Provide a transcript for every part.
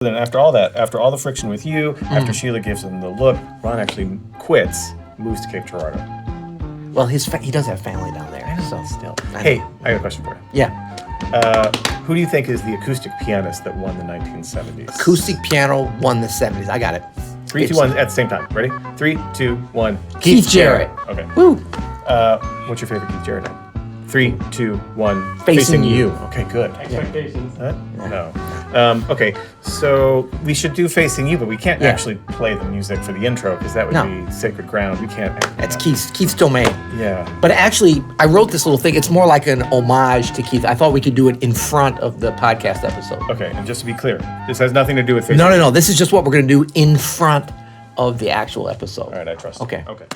Then after all the friction with you, after Sheila gives him the look, Ron actually quits, moves to Cape Girardeau. Well, he does have family down there, so still. Hey, I got a question for you. Yeah. Who do you think is the acoustic pianist that won the 1970s? Acoustic piano won the 70s. I got it. 3, 2, 1 at the same time. Ready? 3, 2, 1. Keith Jarrett. Okay. Woo. What's your favorite Keith Jarrett name? 3, 2, 1. Facing You. Okay, good. Expectations. No. Okay, so we should do Facing You, but we can't actually play the music for the intro because that would be sacred ground. We can't. That's Keith's domain. Yeah. But actually, I wrote this little thing. It's more like an homage to Keith. I thought we could do it in front of the podcast episode. Okay, and just to be clear, this has nothing to do with Facing You. No. This is just what we're going to do in front of the actual episode. All right, I trust you. Okay.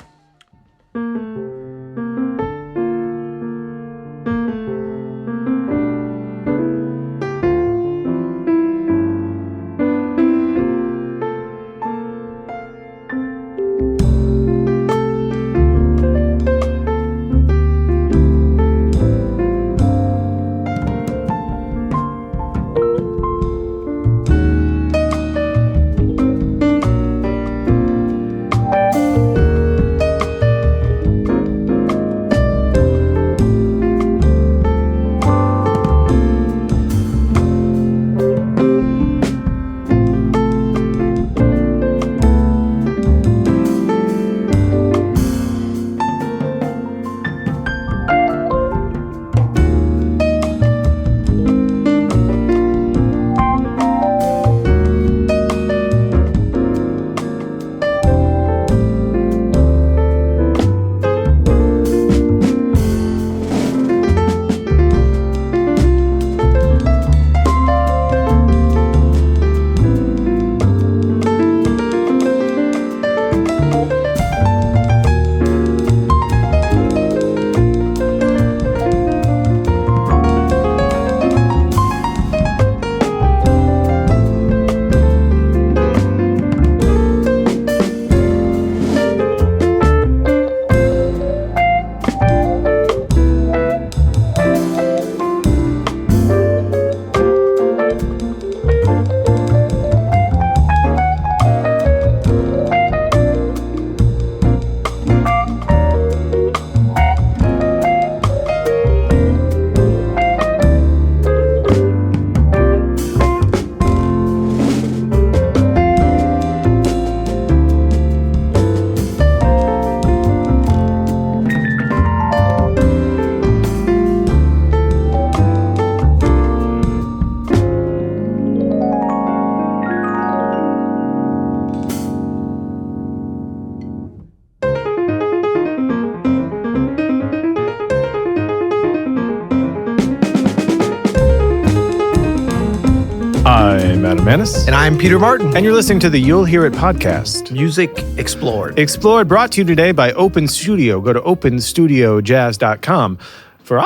I'm Adam Manis. And I'm Peter Martin. And you're listening to the You'll Hear It podcast. Music Explored. Explored, brought to you today by Open Studio. Go to openstudiojazz.com for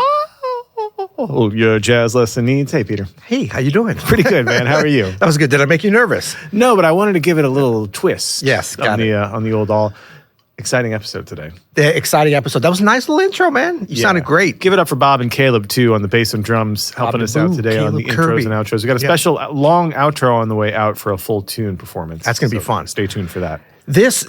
all your jazz lesson needs. Hey, Peter. Hey, how you doing? Pretty good, man. How are you? That was good. Did I make you nervous? No, but I wanted to give it a little twist. Yes, on the old all. Exciting episode today. The exciting episode. That was a nice little intro, man. You sounded great. Give it up for Bob and Caleb, too, on the bass and drums, helping us out today on the intros and outros. We got a special long outro on the way out for a full tune performance. That's going to be fun. Stay tuned for that. This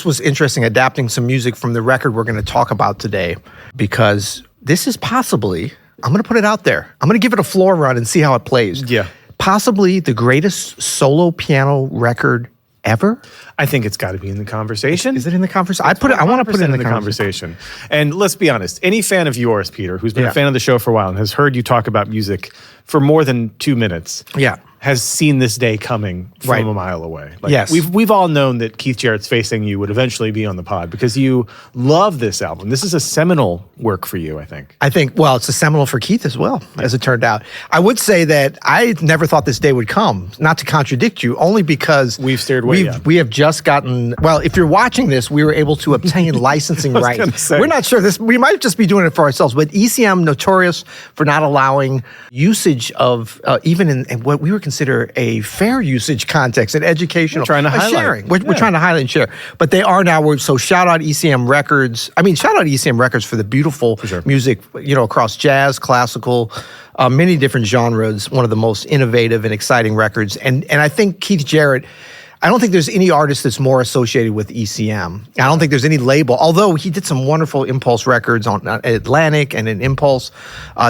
was interesting, adapting some music from the record we're going to talk about today, because this is possibly, I'm going to put it out there, I'm going to give it a floor run and see how it plays. Yeah. Possibly the greatest solo piano record ever? I think it's got to be in the conversation. Is it in the conversation? I want to put it in the conversation. And let's be honest, any fan of yours, Peter, who's been a fan of the show for a while and has heard you talk about music for more than 2 minutes, has seen this day coming from a mile away. Yes. We've all known that Keith Jarrett's Facing You would eventually be on the pod because you love this album. This is a seminal work for you, I think. Well, it's a seminal for Keith as well, as it turned out. I would say that I never thought this day would come, not to contradict you, only because we've steered way up. We have just gotten, well, if you're watching this, we were able to obtain licensing rights. We're not sure we might just be doing it for ourselves, but ECM notorious for not allowing usage of, even in what we were considering consider a fair usage context, an educational, we're trying to highlight. Sharing. We're trying to highlight and share. But they are now, so shout out ECM Records. Shout out ECM Records for the beautiful music, across jazz, classical, many different genres, one of the most innovative and exciting records. And I think Keith Jarrett, I don't think there's any artist that's more associated with ECM. I don't think there's any label, although he did some wonderful Impulse records on Atlantic and in Impulse,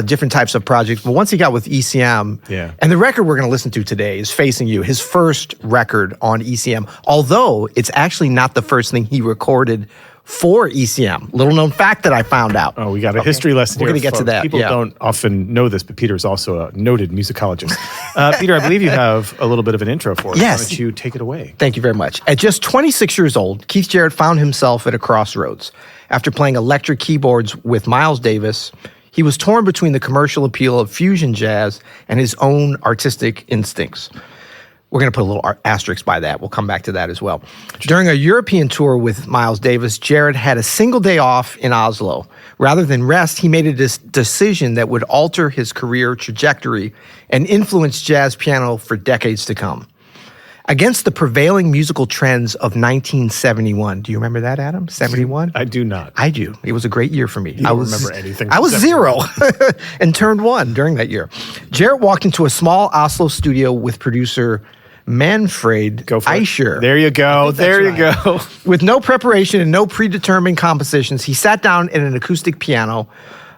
different types of projects. But once he got with ECM, and the record we're going to listen to today is Facing You, his first record on ECM, although it's actually not the first thing he recorded for ECM. Little known fact that I found out. Oh, we got a history lesson here. We're going to get to that. People don't often know this, but Peter's also a noted musicologist. Peter, I believe you have a little bit of an intro for us. Yes. Why don't you take it away? Thank you very much. At just 26 years old, Keith Jarrett found himself at a crossroads. After playing electric keyboards with Miles Davis, he was torn between the commercial appeal of fusion jazz and his own artistic instincts. We're going to put a little asterisk by that. We'll come back to that as well. During a European tour with Miles Davis, Jarrett had a single day off in Oslo. Rather than rest, he made a decision that would alter his career trajectory and influence jazz piano for decades to come. Against the prevailing musical trends of 1971. Do you remember that, Adam? 71? I do not. I do. It was a great year for me. I don't remember anything. I was 0 and turned 1 during that year. Jarrett walked into a small Oslo studio with producer Manfred Eicher. There you go. There you go. With no preparation and no predetermined compositions, he sat down at an acoustic piano,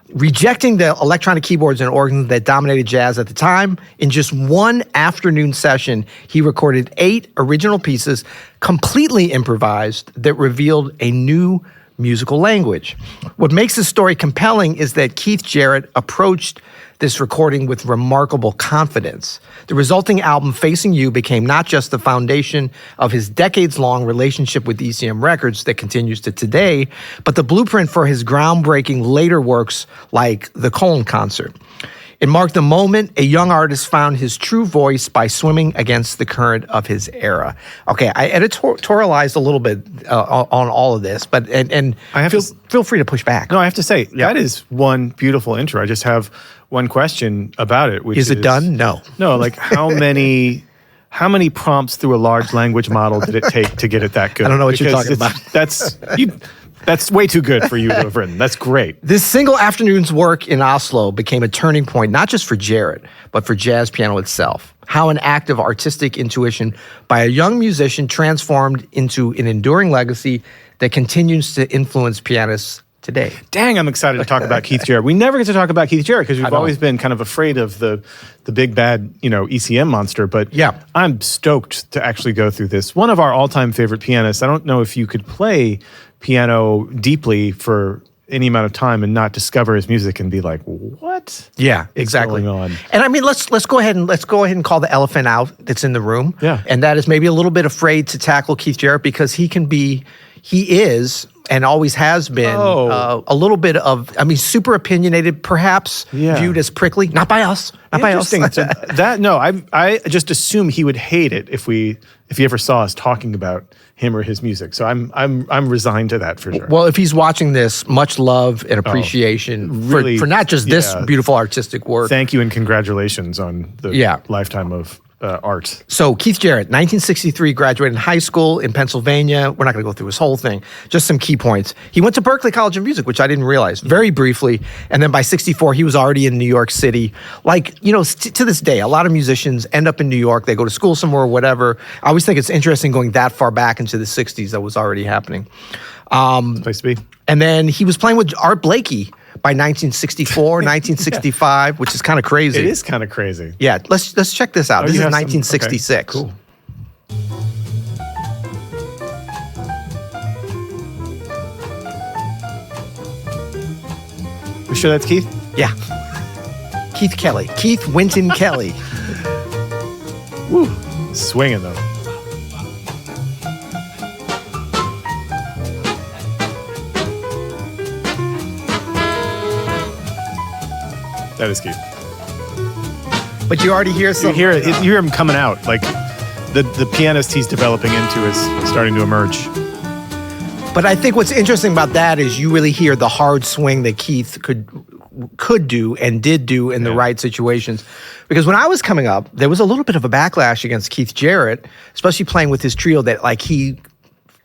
rejecting the electronic keyboards and organs that dominated jazz at the time. In just one afternoon session, he recorded 8 original pieces, completely improvised, that revealed a new musical language. What makes this story compelling is that Keith Jarrett approached this recording with remarkable confidence. The resulting album, Facing You, became not just the foundation of his decades-long relationship with ECM Records that continues to today, but the blueprint for his groundbreaking later works like the Köln Concert. It marked the moment a young artist found his true voice by swimming against the current of his era. Okay, I editorialized a little bit on all of this, but and feel free to push back. No, I have to say, that is one beautiful intro. I just have one question about it. Which is it done? No. No, like how many prompts through a large language model did it take to get it that good? I don't know what you're talking about. That's way too good for you to have written. That's great. This single afternoon's work in Oslo became a turning point, not just for Jarrett, but for jazz piano itself. How an act of artistic intuition by a young musician transformed into an enduring legacy that continues to influence pianists today. Dang, I'm excited to talk about Keith Jarrett. We never get to talk about Keith Jarrett because we've always been kind of afraid of the big bad, ECM monster. But I'm stoked to actually go through this. One of our all-time favorite pianists. I don't know if you could play piano deeply for any amount of time and not discover his music and be like, what? Yeah, exactly. Going on? And let's go ahead and call the elephant out that's in the room. Yeah. And that is maybe a little bit afraid to tackle Keith Jarrett because he is and always has been a little bit of, super opinionated, perhaps viewed as prickly. Not by us. Not by us. I just assume he would hate it if he ever saw us talking about him or his music. So I'm resigned to that for sure. Well, if he's watching this, much love and appreciation really, for not just this beautiful artistic work. Thank you and congratulations on the lifetime of art. So Keith Jarrett, 1963, graduated high school in Pennsylvania. We're not going to go through his whole thing. Just some key points. He went to Berklee College of Music, which I didn't realize, very briefly. And then by 64, he was already in New York City. To this day, a lot of musicians end up in New York. They go to school somewhere or whatever. I always think it's interesting going that far back into the 60s that was already happening. Place to be. And then he was playing with Art Blakey by 1964, 1965, which is kind of crazy. It is kind of crazy. Yeah, let's check this out. This is 1966. Okay, cool. You sure that's Keith? Yeah. Keith Kelly. Keith Winton Kelly. Woo. Swinging though. That is Keith. But you already hear some. You hear him coming out. Like the pianist he's developing into is starting to emerge. But I think what's interesting about that is you really hear the hard swing that Keith could do and did do in the right situations. Because when I was coming up, there was a little bit of a backlash against Keith Jarrett, especially playing with his trio, that like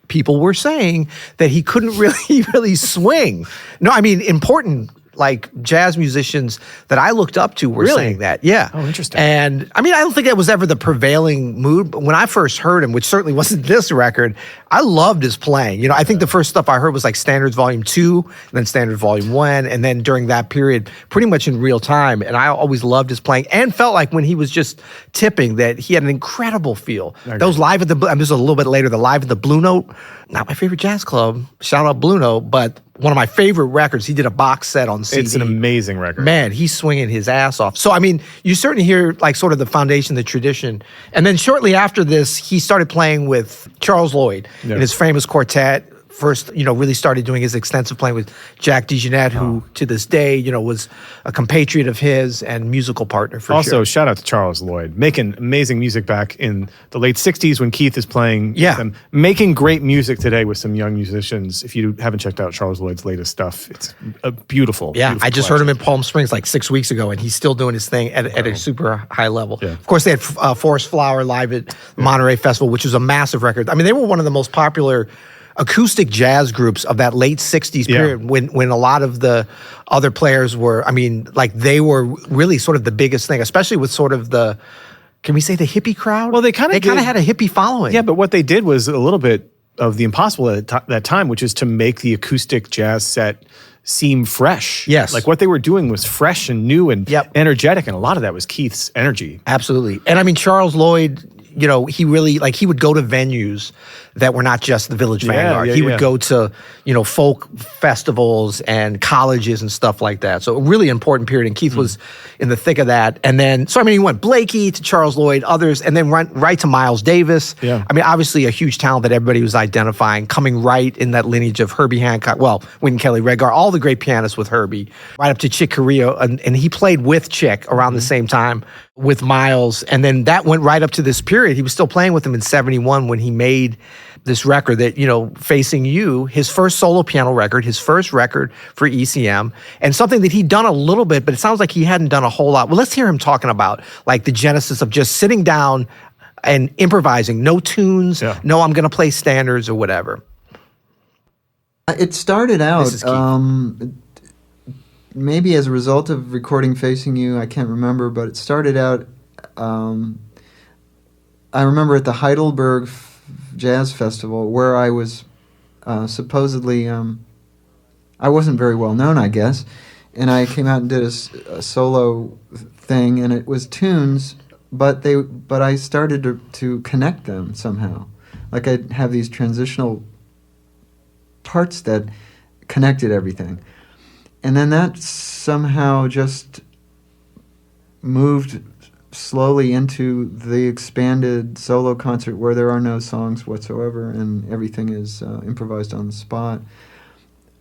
people were saying that he couldn't really swing. No, I mean, important like jazz musicians that I looked up to were saying that. Yeah. Oh, interesting. And I mean, I don't think that was ever the prevailing mood, but when I first heard him, which certainly wasn't this record, I loved his playing. You know, I think the first stuff I heard was like Standards Volume 2, and then Standards Volume 1, and then during that period, pretty much in real time. And I always loved his playing and felt like when he was just tipping that he had an incredible feel. Those live at the, I mean, this was a little bit later, the live at the Blue Note, not my favorite jazz club, shout out Blue Note, but one of my favorite records. He did a box set on CD. It's an amazing record. Man, he's swinging his ass off. So, I mean, you certainly hear like sort of the foundation, the tradition. And then shortly after this, he started playing with Charles Lloyd in his famous quartet. First, you know, really started doing his extensive playing with Jack DeJohnette, who to this day, you know, was a compatriot of his and musical partner for sure. Also, shout out to Charles Lloyd, making amazing music back in the late 60s when Keith is playing with them. Making great music today with some young musicians. If you haven't checked out Charles Lloyd's latest stuff, it's a beautiful, beautiful I just heard him in Palm Springs like 6 weeks ago, and he's still doing his thing at a super high level. Yeah. Of course, they had Forest Flower live at the Monterey Festival, which was a massive record. I mean, they were one of the most popular acoustic jazz groups of that late 60s period when a lot of the other players were, I mean, like they were really sort of the biggest thing, especially with sort of the, can we say the hippie crowd? Well, they kind of had a hippie following. Yeah, but what they did was a little bit of the impossible at that time, which is to make the acoustic jazz set seem fresh. Yes. Like what they were doing was fresh and new and energetic, and a lot of that was Keith's energy. Absolutely. And I mean, Charles Lloyd, you know, he really, like, he would go to venues that were not just the Village Vanguard. He would go to, you know, folk festivals and colleges and stuff like that. So a really important period. And Keith was in the thick of that. And then, so I mean, he went Blakey to Charles Lloyd, others, and then right to Miles Davis. Yeah. I mean, obviously a huge talent that everybody was identifying, coming right in that lineage of Herbie Hancock, well, Wynton Kelly, Redgar, all the great pianists with Herbie, right up to Chick Corea. And he played with Chick around the same time with Miles. And then that went right up to this period. He was still playing with him in 71 when he made this record that, you know, Facing You, his first solo piano record, his first record for ECM, and something that he'd done a little bit, but it sounds like he hadn't done a whole lot. Well, let's hear him talking about like the genesis of just sitting down and improvising, no tunes, no I'm going to play standards or whatever. It started out maybe as a result of recording Facing You, I can't remember, but it started out, I remember at the Heidelberg Jazz Festival where I was supposedly, I wasn't very well known, I guess, and I came out and did a solo thing, and it was tunes, but I started to connect them somehow. Like I'd have these transitional parts that connected everything. And then that somehow just moved slowly into the expanded solo concert where there are no songs whatsoever and everything is improvised on the spot.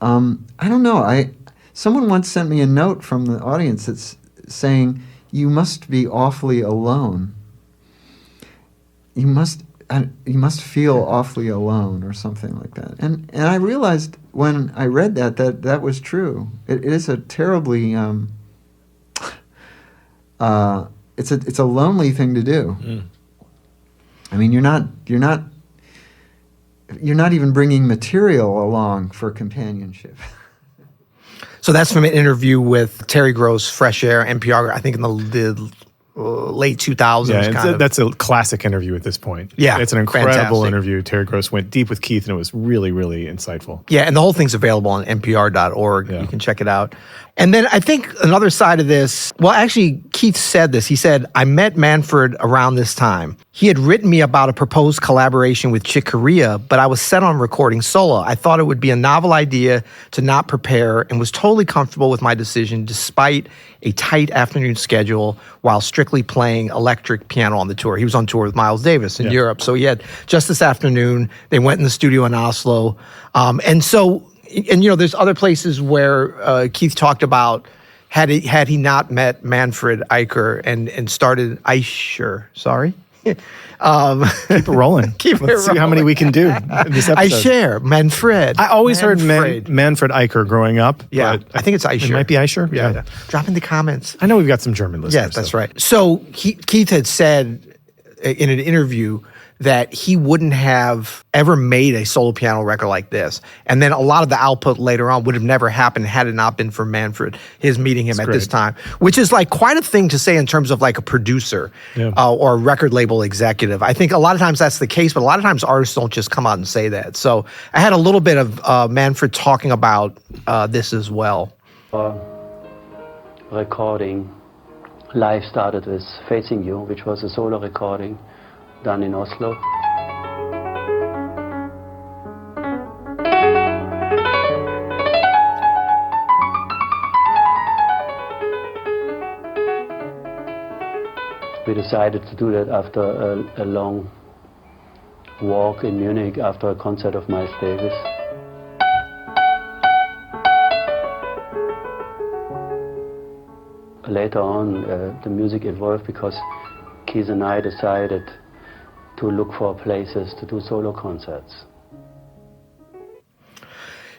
I don't know. Someone once sent me a note from the audience that's saying, "You must be awfully alone. You must feel awfully alone," or something like that. And I realized when I read that was true. It is a terribly it's a lonely thing to do. I mean, you're not even bringing material along for companionship. So that's from an interview with Terry Gross, Fresh Air, NPR, I think in the late 2000s. Yeah, that's a classic interview at this point. Yeah, it's an incredible interview. Terry Gross went deep with Keith, and it was really, really insightful. Yeah, and the whole thing's available on npr.org. You can check it out. And then I think another side of this, well, actually, Keith said this. He said, "I met Manfred around this time. He had written me about a proposed collaboration with Chick Corea, but I was set on recording solo. I thought it would be a novel idea to not prepare and was totally comfortable with my decision despite a tight afternoon schedule while strictly playing electric piano on the tour." He was on tour with Miles Davis in Europe. So he had just this afternoon. They went in the studio in Oslo. And you know, there's other places where Keith talked about had he not met Manfred Eicher and started Eicher, Keep it rolling. Let's see how many we can do in this episode. Eicher, Manfred. I always heard Manfred Eicher growing up. Yeah, but I think it's Eicher. It might be Eicher. Yeah. Drop in the comments. I know we've got some German listeners. Yeah, that's right. So Keith had said in an interview that he wouldn't have ever made a solo piano record like this. And then a lot of the output later on would have never happened had it not been for Manfred, his meeting him at this time, which is like quite a thing to say in terms of like a producer or a record label executive. I think a lot of times that's the case, but a lot of times artists don't just come out and say that. So I had a little bit of Manfred talking about this as well. Recording live started with Facing You, which was a solo recording done in Oslo. We decided to do that after a long walk in Munich after a concert of Miles Davis. Later on, the music evolved because Keith and I decided to look for places to do solo concerts.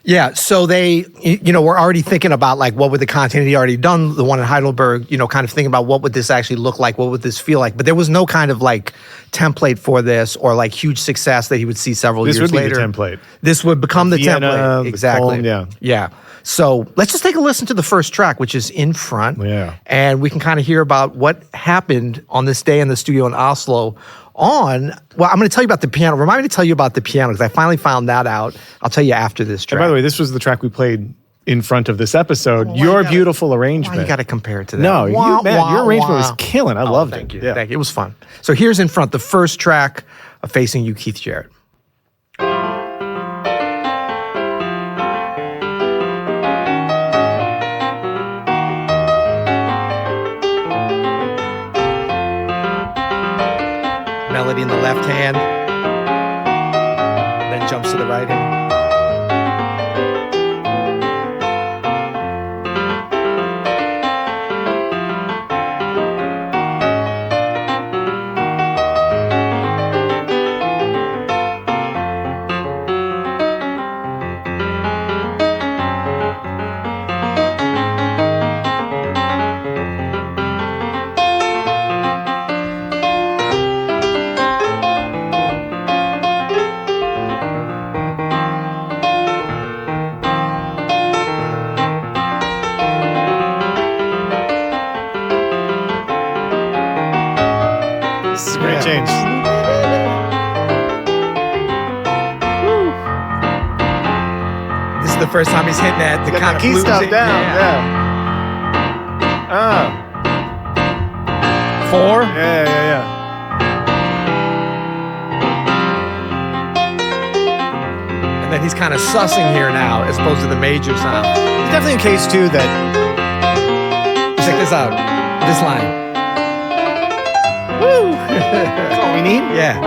Yeah, so they, were already thinking about like what would the content he already done, the one in Heidelberg, kind of thinking about what would this actually look like, what would this feel like. But there was no kind of like template for this or like huge success that he would see several years later. This would be the template. This would become the template. Exactly. Köln, yeah. So let's just take a listen to the first track, which is In Front. Yeah. And we can kind of hear about what happened on this day in the studio in Oslo I'm going to tell you about the piano. Remind me to tell you about the piano because I finally found that out. I'll tell you after this track. And by the way, this was the track we played in front of this episode. Your beautiful arrangement. Why you got to compare it to that? No, your arrangement was killing. I loved thank it. You. Thank you. It was fun. So here's In Front, the first track of Facing You, Keith Jarrett. Melody in the left hand, then jumps to the right hand. Change. This is the first time he's hitting that the kind of key bluesy stuff down. Yeah. 4. Yeah. And then he's kind of sussing here now, as opposed to the major sound. It's definitely a case too that. Check this out. This line. Woo! That's all we need? Yeah.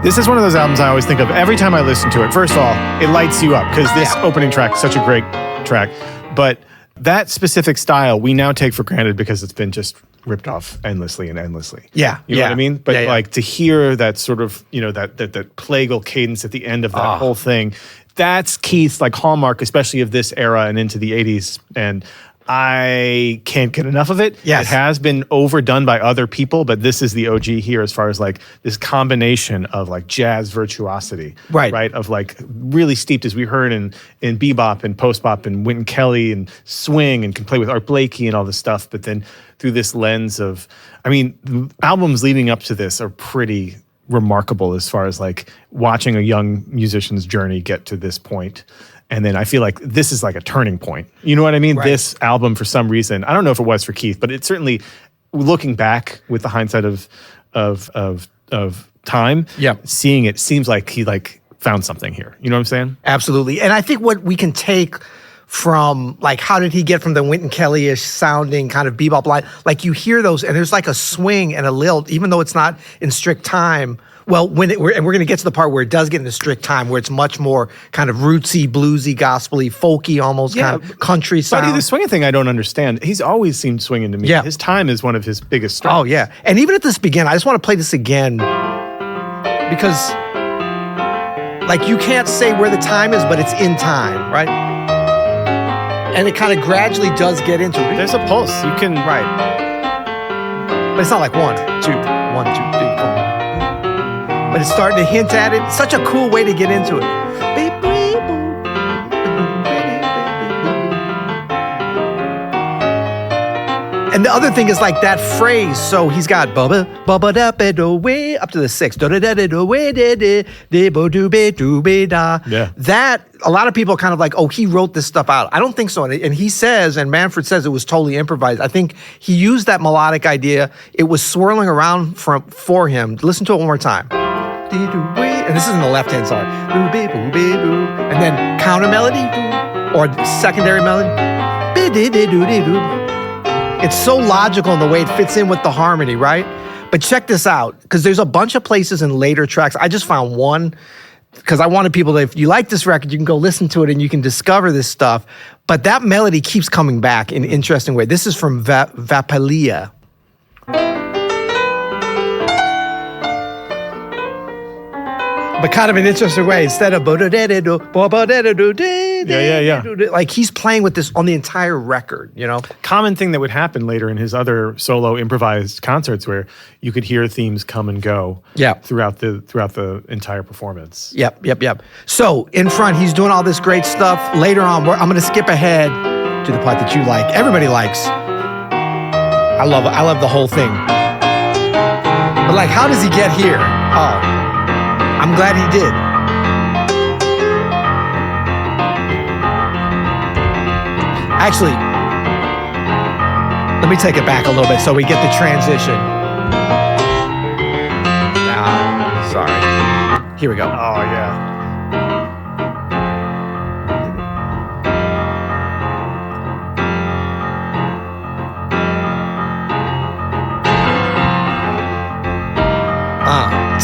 This is one of those albums I always think of every time I listen to it. First of all, it lights you up because this opening track is such a great track. But that specific style we now take for granted because it's been just ripped off endlessly and endlessly. Yeah. You know what I mean? But like to hear that sort of, that plagal cadence at the end of that whole thing, that's Keith's like hallmark, especially of this era and into the 80s. And I can't get enough of it. Yes. It has been overdone by other people, but this is the OG here as far as like this combination of like jazz virtuosity. Right. Of like really steeped, as we heard in bebop and post-bop and Wynton Kelly and swing and can play with Art Blakey and all this stuff. But then through this lens of, albums leading up to this are pretty remarkable as far as like watching a young musician's journey get to this point. And then I feel like this is like a turning point. You know what I mean? Right. This album, for some reason, I don't know if it was for Keith, but it certainly, looking back with the hindsight of time, seeing it seems like he like found something here. You know what I'm saying? Absolutely. And I think what we can take from like, how did he get from the Wynton Kelly-ish sounding kind of bebop line? Like you hear those and there's like a swing and a lilt, even though it's not in strict time Well, and we're going to get to the part where it does get into strict time, where it's much more kind of rootsy, bluesy, gospel-y, folky, almost kind of country sound. Buddy, the swinging thing I don't understand. He's always seemed swinging to me. Yeah. His time is one of his biggest strengths. Oh, yeah. And even at this beginning, I just want to play this again because, like, you can't say where the time is, but it's in time, right? And it kind of gradually does get into it. There's a pulse. You can... Right. But it's not like 1, 2, 1, 2, 3, 4. But it's starting to hint at it. It's such a cool way to get into it. And the other thing is like that phrase. So he's got bubba bubba da be do way up to the 6. Da da da da do way de de de bo do be da. Yeah. That a lot of people kind of like, oh, he wrote this stuff out. I don't think so. And he says, and Manfred says it was totally improvised. I think he used that melodic idea. It was swirling around for him. Listen to it one more time. And this is in the left-hand side. And then counter melody or secondary melody. It's so logical in the way it fits in with the harmony, right? But check this out, because there's a bunch of places in later tracks. I just found one, because I wanted people to, if you like this record, you can go listen to it and you can discover this stuff. But that melody keeps coming back in an interesting way. This is from Vapalia. But kind of an interesting way. Instead of like he's playing with this on the entire record, you know? Common thing that would happen later in his other solo improvised concerts where you could hear themes come and go throughout the entire performance. Yep. So in front, he's doing all this great stuff. Later on, I'm going to skip ahead to the part that you like. Everybody likes. I love the whole thing. But like, how does he get here? Oh, I'm glad he did. Actually, let me take it back a little bit so we get the transition. Sorry. Here we go. Oh, yeah.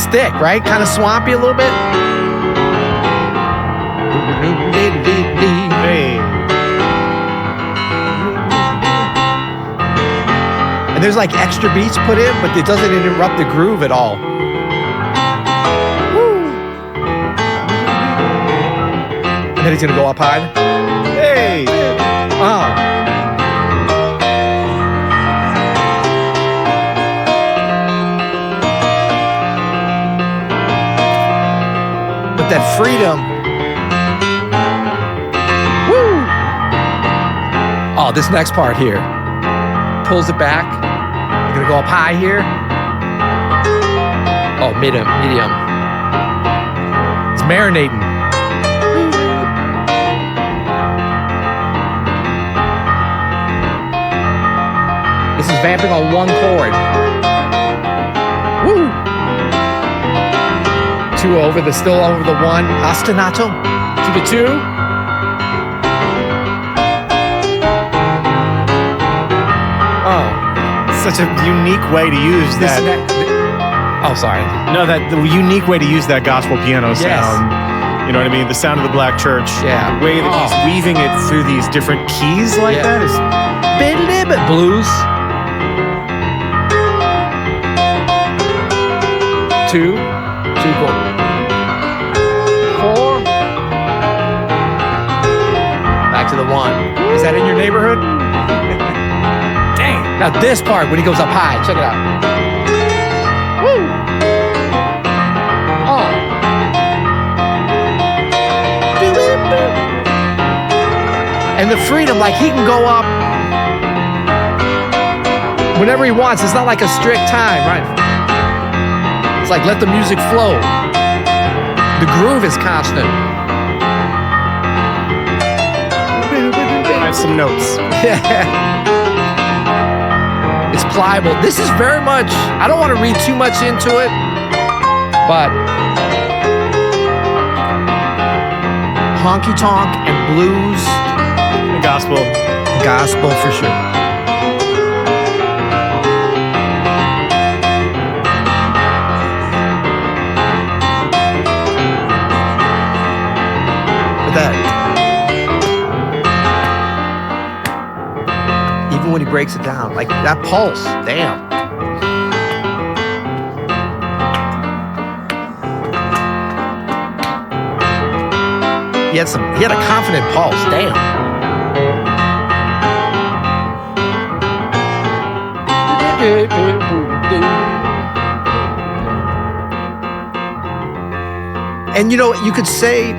Thick, right? Kind of swampy a little bit. Hey. And there's like extra beats put in, but it doesn't interrupt the groove at all. Woo. And then he's gonna go up high. Hey. Oh. That freedom. Woo! Oh, this next part here. Pulls it back. I'm gonna go up high here. Oh, medium. It's marinating. This is vamping on one chord. Woo! Still over the 1, ostinato to the 2. Oh, such a unique way to use that. Oh, sorry. No, the unique way to use that gospel piano sound. You know what I mean? The sound of the black church. Yeah. The way that he's weaving it through these different keys like that is blues. 2 chords. 4. Back to the 1. Is that in your neighborhood? Dang. Now this part, when he goes up high, check it out. Woo! Oh. And the freedom, like he can go up whenever he wants. It's not like a strict time, right? It's like let the music flow. The groove is constant. I have some notes. It's pliable. This is very much, I don't want to read too much into it, but honky tonk and blues. Gospel. Gospel for sure. breaks it down. Like that pulse, damn. He had a confident pulse, damn. And you know, you could say,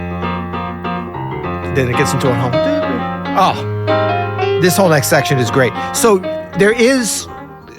then it gets into a home. Oh, this whole next section is great. So there is,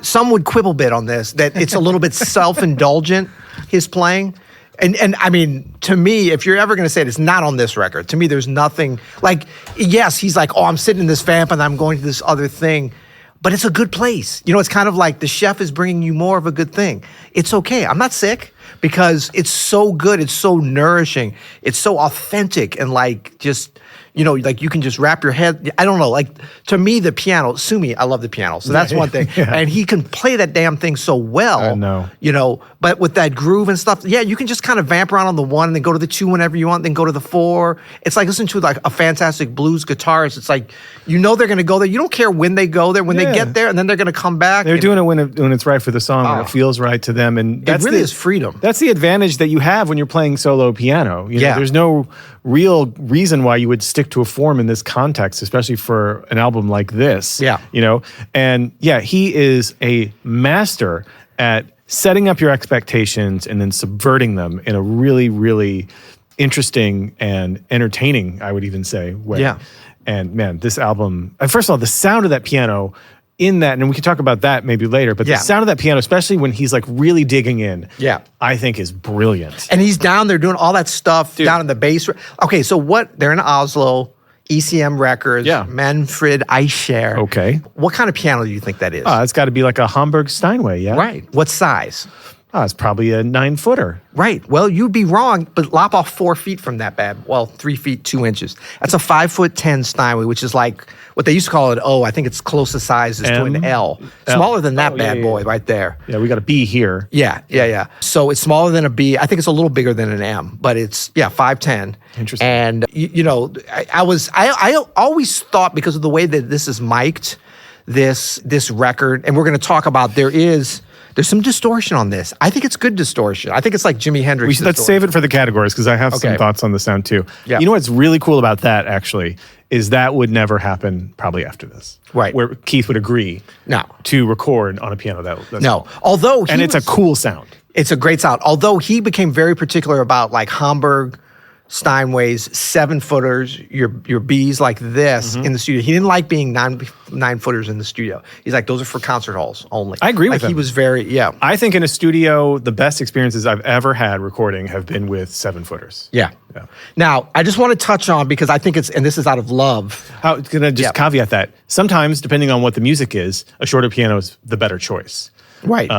some would quibble a bit on this, that it's a little bit self-indulgent, his playing. And I mean, to me, if you're ever going to say it, it's not on this record. To me, there's nothing, like, yes, he's like, oh, I'm sitting in this vamp and I'm going to this other thing. But it's a good place. You know, it's kind of like the chef is bringing you more of a good thing. It's okay. I'm not sick because it's so good. It's so nourishing. It's so authentic and like just, you know, like you can just wrap your head. I don't know. Like to me, the piano, sue me, I love the piano. So that's one thing. Yeah. And he can play that damn thing so well. I know. You know, but with that groove and stuff, yeah, you can just kind of vamp around on the 1 and then go to the 2 whenever you want, then go to the 4. It's like listening to like a fantastic blues guitarist. It's like, you know, they're going to go there. You don't care when they go there, when they get there, and then they're going to come back. They're doing it when it's right for the song, when it feels right to them. And it really is freedom. That's the advantage that you have when you're playing solo piano. You know, there's no real reason why you would stick to a form in this context, especially for an album like this. Yeah. You know, and yeah, he is a master at setting up your expectations and then subverting them in a really, really interesting and entertaining, I would even say, way. Yeah. And man, this album, first of all, the sound of that piano in that, and we can talk about that maybe later, but the sound of that piano, especially when he's like really digging in, I think is brilliant. And he's down there doing all that stuff down in the bass. Okay, so they're in Oslo, ECM Records, Manfred Eicher. Okay. What kind of piano do you think that is? It's got to be like a Hamburg Steinway, yeah? Right. What size? It's probably a 9-footer. Right. Well, you'd be wrong, but lop off 4 feet from that bad. Well, 3 feet 2 inches. That's a 5'10" Steinway, which is like what they used to call an O. I think its closest size is to an L. Smaller than that bad boy right there. Yeah, we got a B here. Yeah. So it's smaller than a B. I think it's a little bigger than an M, but it's 5'10". Interesting. And you know, I always thought, because of the way that this is mic'd, this record, and we're going to talk about, there's some distortion on this. I think it's good distortion. I think it's like Jimi Hendrix. Let's save it for the categories because I have some thoughts on the sound too. Yeah. You know what's really cool about that actually is that would never happen probably after this. Right. Where Keith would agree to record on a piano. That's Although it's a cool sound. It's a great sound. Although he became very particular about like Hamburg Steinways, 7-footers, your Bs like this in the studio. He didn't like being 9-footers in the studio. He's like, those are for concert halls only. I agree with him. He was very, I think in a studio, the best experiences I've ever had recording have been with 7-footers. Yeah. Now, I just want to touch on, because I think and this is out of love. I'm going to just caveat that. Sometimes, depending on what the music is, a shorter piano is the better choice. Right.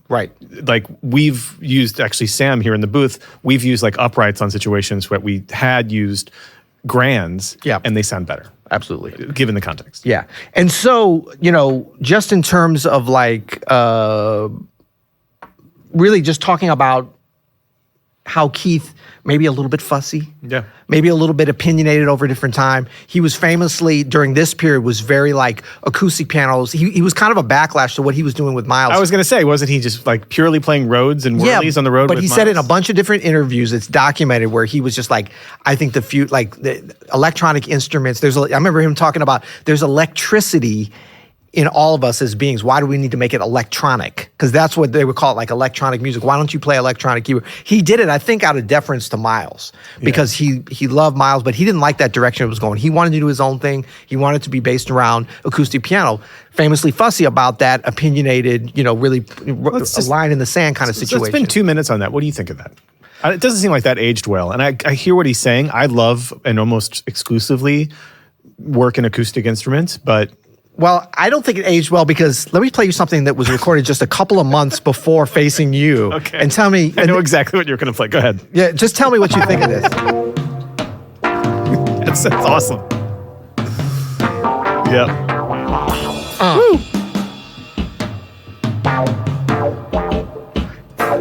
Right. Like we've used, actually Sam here in the booth, we've used like uprights on situations where we had used grands and they sound better. Absolutely. Given the context. Yeah. And so, you know, just in terms of like really just talking about how Keith, maybe a little bit fussy, maybe a little bit opinionated over a different time. He was famously, during this period, was very like acoustic pianos. He was kind of a backlash to what he was doing with Miles. I was going to say, wasn't he just like purely playing Rhodes and whirlies on the road? But with he Miles? said in a bunch of different interviews, it's documented, where he was just like, I think the electronic instruments, I remember him talking about there's electricity in all of us as beings. Why do we need to make it electronic? Because that's what they would call it, like electronic music. Why don't you play electronic keyboard? He did it, I think, out of deference to Miles, because he loved Miles, but he didn't like that direction it was going. He wanted to do his own thing. He wanted to be based around acoustic piano. Famously fussy about that, opinionated, you know, really a line in the sand kind of situation. Let's spend 2 minutes on that. What do you think of that? It doesn't seem like that aged well. And I hear what he's saying. I love and almost exclusively work in acoustic instruments, but... Well, I don't think it aged well, because let me play you something that was recorded just a couple of months before Facing You. Okay. And tell me... I know exactly what you're going to play. Go ahead. Yeah, just tell me what you think of this. That's awesome. Yep.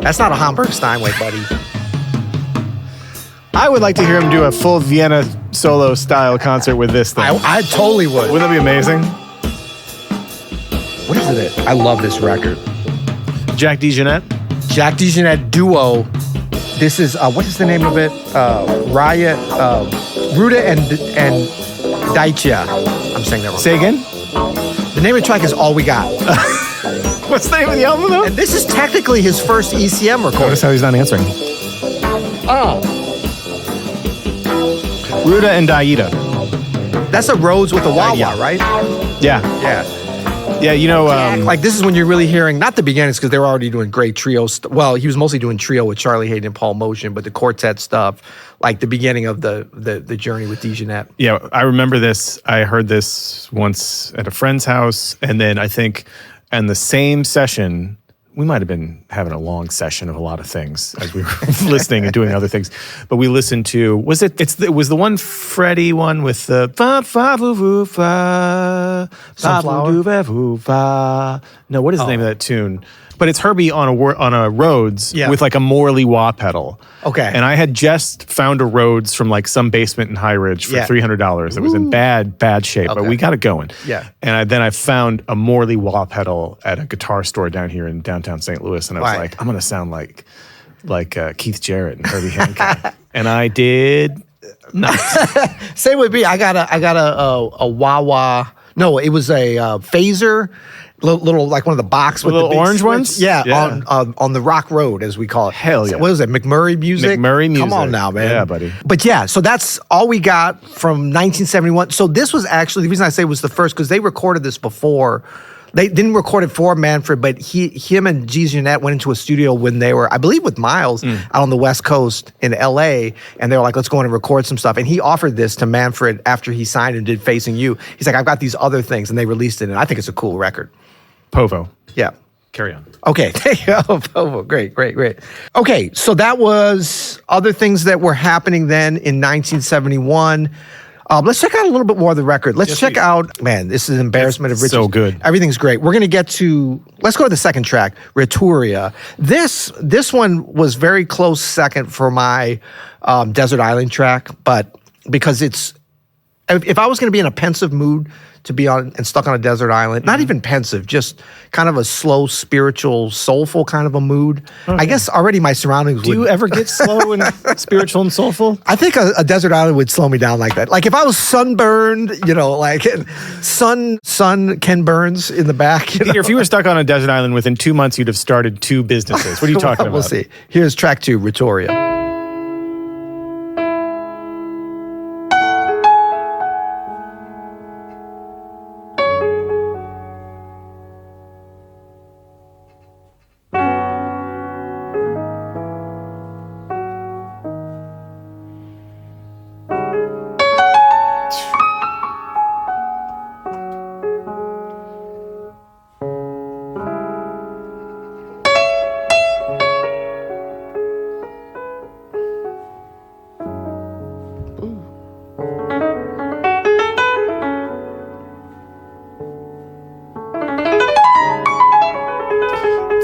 That's not a Hamburg Steinway, buddy. I would like to hear him do a full Vienna solo style concert with this thing. I totally would. Wouldn't that be amazing? What is it? I love this record. Jack DeJohnette? Jack DeJohnette duo. This is, what is the name of it? Riot, Ruta and Daicha. I'm saying that wrong. Say again? The name of the track is All We Got. What's the name of the album, though? And this is technically his first ECM recording. Notice how he's not answering. Oh. Ruta and Daida. That's a Rhodes with a wah-wah, right? Yeah. Yeah. Yeah, you know... like, this is when you're really hearing, not the beginnings, because they were already doing great trios. Well, he was mostly doing trio with Charlie Hayden and Paul Motion, but the quartet stuff, like the beginning of the journey with DeJohnette. Yeah, I remember this. I heard this once at a friend's house, and then I think in the same session, we might have been having a long session of a lot of things as we were listening and doing other things. But we listened to, it was the one Freddie one with the fa fa voo voo fa Sunflower? fa. No, what is the name of that tune? But it's Herbie on a Rhodes with like a Morley wah pedal. Okay. And I had just found a Rhodes from like some basement in High Ridge for $300. It was in bad shape, but we got it going. Yeah. And then I found a Morley wah pedal at a guitar store down here in downtown St. Louis, and I was like, I'm gonna sound like Keith Jarrett and Herbie Hancock, and I did not. Same with me. I got a wah-wah. No, it was a phaser. Little like one of the box with little the big orange switch. ones? Yeah. On the Rock Road, as we call it. Hell yeah. What is it? McMurray Music? McMurray Music. Come on now, man. Yeah, buddy. But yeah, so that's All We Got from 1971. So this was actually, the reason I say it was the first, because they recorded this before. They didn't record it for Manfred, but him and DeJohnette went into a studio when they were, I believe, with Miles out on the West Coast in LA, and they were like, let's go in and record some stuff. And he offered this to Manfred after he signed and did Facing You. He's like, I've got these other things, and they released it, and I think it's a cool record. Povo. Yeah. Carry on. Okay, there you go. Povo. Great. Okay, so that was other things that were happening then in 1971. Let's check out a little bit more of the record. Let's check out, man, this is an embarrassment of riches. So good. Everything's great. We're going to let's go to the second track, Rituria. This one was very close second for my Desert Island track, but because if I was going to be in a pensive mood to be on and stuck on a desert island, not even pensive, just kind of a slow, spiritual, soulful kind of a mood. Okay. I guess already my surroundings Do you ever get slow and spiritual and soulful? I think a desert island would slow me down like that. Like if I was sunburned, like sun Ken Burns in the back. Peter, if you were stuck on a desert island within 2 months, you'd have started 2 businesses. What are you talking about? We'll see. Here's track 2, Rituria.